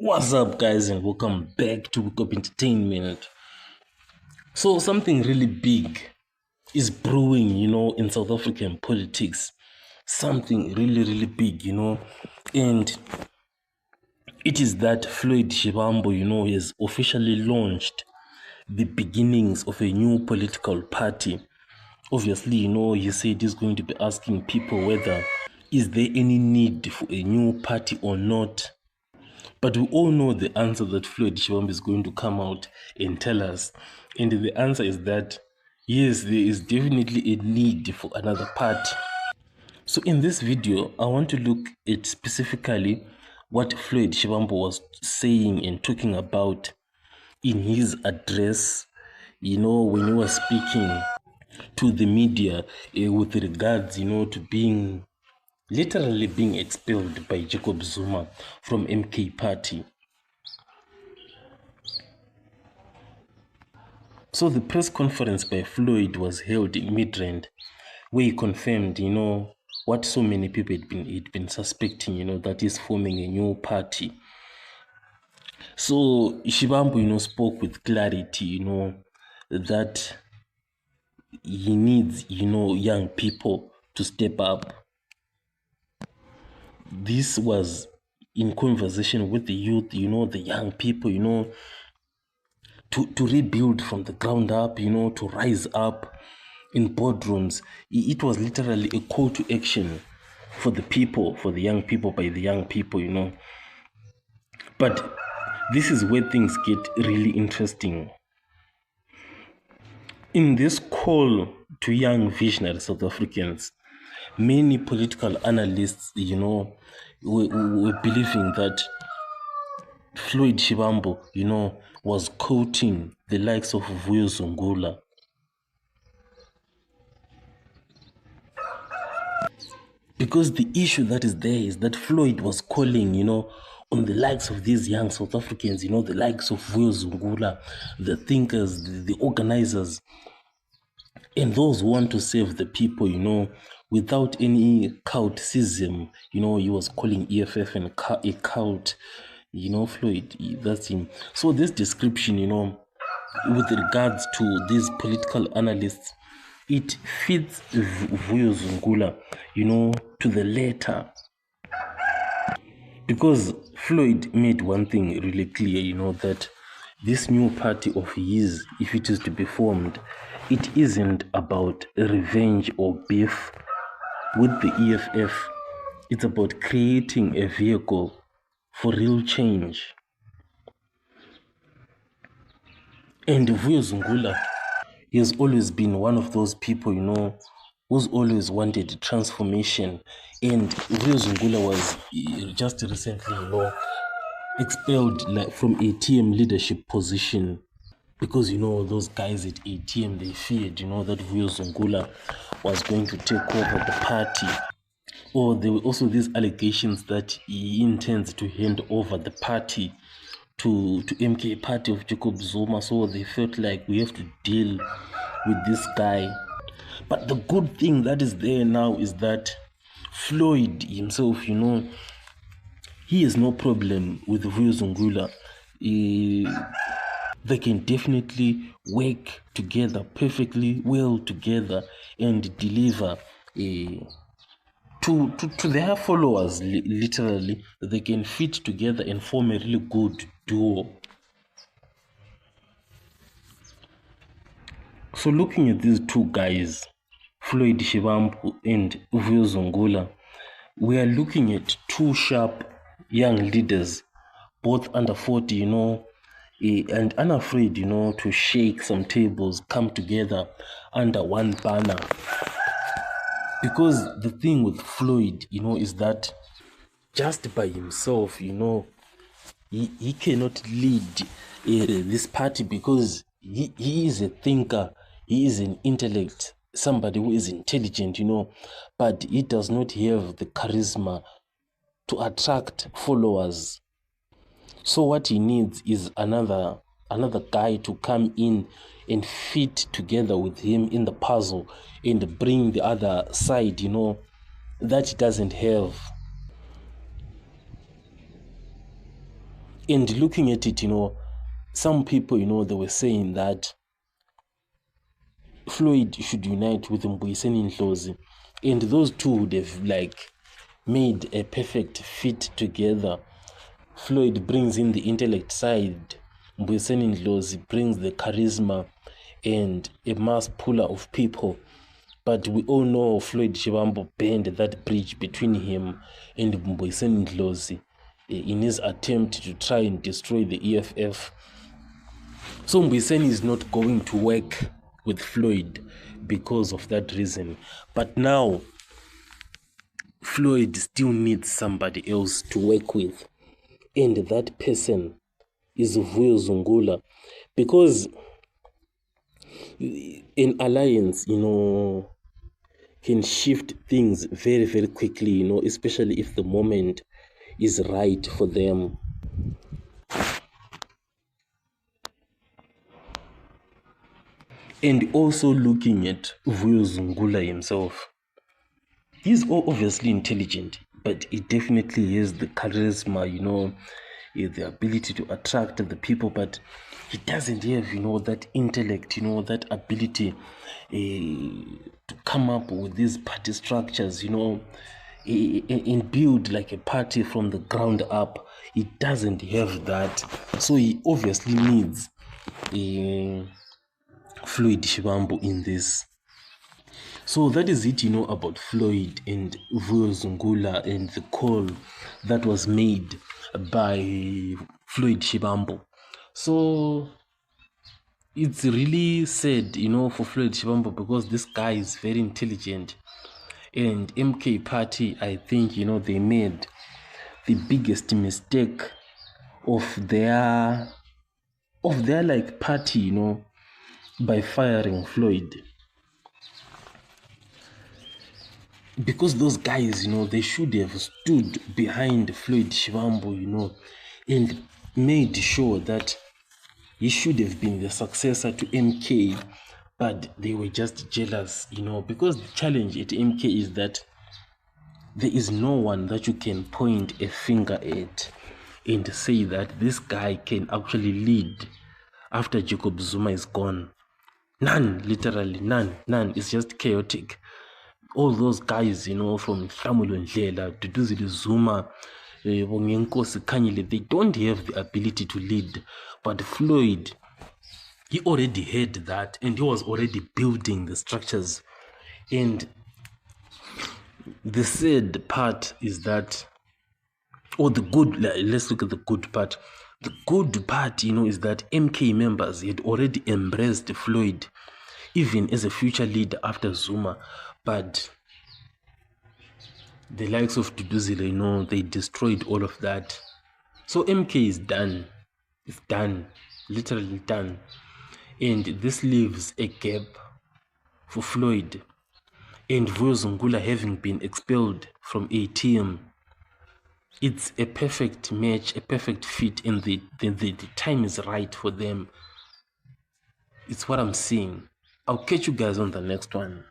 What's up, guys, and welcome back to Wake Up Entertainment. So, something really big is brewing, in South African politics. Something really, really big, and it is that Floyd Shivambu, has officially launched the beginnings of a new political party. Obviously, he said he's going to be asking people whether is there any need for a new party or not. But we all know the answer that Floyd Shivambu is going to come out and tell us. And the answer is that, yes, there is definitely a need for another party. So in this video, I want to look at specifically what Floyd Shivambu was saying and talking about in his address, when he was speaking to the media with regards, to literally being expelled by Jacob Zuma from MK Party. So the press conference by Floyd was held in Midrand, where he confirmed, what so many people had been suspecting, that he's forming a new party. So Shivambu, spoke with clarity, that he needs, young people to step up. This was in conversation with the youth, the young people, to rebuild from the ground up, to rise up in boardrooms. It was literally a call to action for the people, for the young people, by the young people. But this is where things get really interesting. In this call to young visionary South Africans, many political analysts, were believing that Floyd Shivambu, was quoting the likes of Vuyo Zungula. Because the issue that is there is that Floyd was calling, on the likes of these young South Africans, the likes of Vuyo Zungula, the thinkers, the organizers, and those who want to save the people, without any cultism. He was calling EFF and a cult. Floyd, that's him. So this description, with regards to these political analysts, it fits Vuyo Zungula, to the letter. Because Floyd made one thing really clear, that this new party of his, if it is to be formed, it isn't about revenge or beef with the EFF. It's about creating a vehicle for real change. And Vuyo Zungula, he has always been one of those people, who's always wanted transformation. And Vuyo Zungula was just recently, expelled from ATM leadership position. Because, those guys at ATM, they feared, that Vuyo Zungula was going to take over the party. Or there were also these allegations that he intends to hand over the party to MK Party of Jacob Zuma. So they felt like we have to deal with this guy. But the good thing that is there now is that Floyd himself, he has no problem with Vuyo Zungula. They can definitely work together perfectly well together and deliver to their followers. Literally, they can fit together and form a really good duo. So looking at these two guys, Floyd Shivambu and Vuyo Zungula, we are looking at two sharp young leaders, both under 40, and unafraid, to shake some tables, come together under one banner. Because the thing with Floyd, is that just by himself, he cannot lead this party, because he is a thinker, he is an intellect, somebody who is intelligent, but he does not have the charisma to attract followers. So what he needs is another guy to come in and fit together with him in the puzzle and bring the other side, that he doesn't have. And looking at it, some people, they were saying that Floyd should unite with Mbuyiseni Ndlozi, and those two would have made a perfect fit together. Floyd brings in the intellect side, Mbuyiseni Ndlozi brings the charisma and a mass puller of people. But we all know Floyd Shivambu burned that bridge between him and Mbuyiseni Ndlozi in his attempt to try and destroy the EFF. So Mbuyiseni is not going to work with Floyd because of that reason. But now, Floyd still needs somebody else to work with. And that person is Vuyo Zungula. Because an alliance, can shift things very, very quickly, especially if the moment is right for them. And also looking at Vuyo Zungula himself, he's obviously intelligent, but he definitely has the charisma, the ability to attract the people, but he doesn't have, that intellect, that ability to come up with these party structures, and build like a party from the ground up. He doesn't have that. So he obviously needs Floyd Shivambu in this. So that is it, about Floyd and Vuyo Zungula and the call that was made by Floyd Shivambu. So it's really sad, for Floyd Shivambu, because this guy is very intelligent. And MK Party, I think, they made the biggest mistake of their party, by firing Floyd. Because those guys, they should have stood behind Floyd Shivambu, and made sure that he should have been the successor to MK, but they were just jealous, because the challenge at MK is that there is no one that you can point a finger at and say that this guy can actually lead after Jacob Zuma is gone. None, literally none. It's just chaotic. All those guys, from Samuel Ndlela, Duduzile Zuma, Bongenkosi Kanyile, they don't have the ability to lead. But Floyd, he already had that, and he was already building the structures. And the sad part is that, let's look at the good part. The good part, is that MK members had already embraced Floyd, even as a future leader after Zuma. But the likes of Duduzile, they destroyed all of that. So MK is done. It's done. Literally done. And this leaves a gap for Floyd. And Vuyo Zungula having been expelled from ATM. It's a perfect match, a perfect fit, and the time is right for them. It's what I'm seeing. I'll catch you guys on the next one.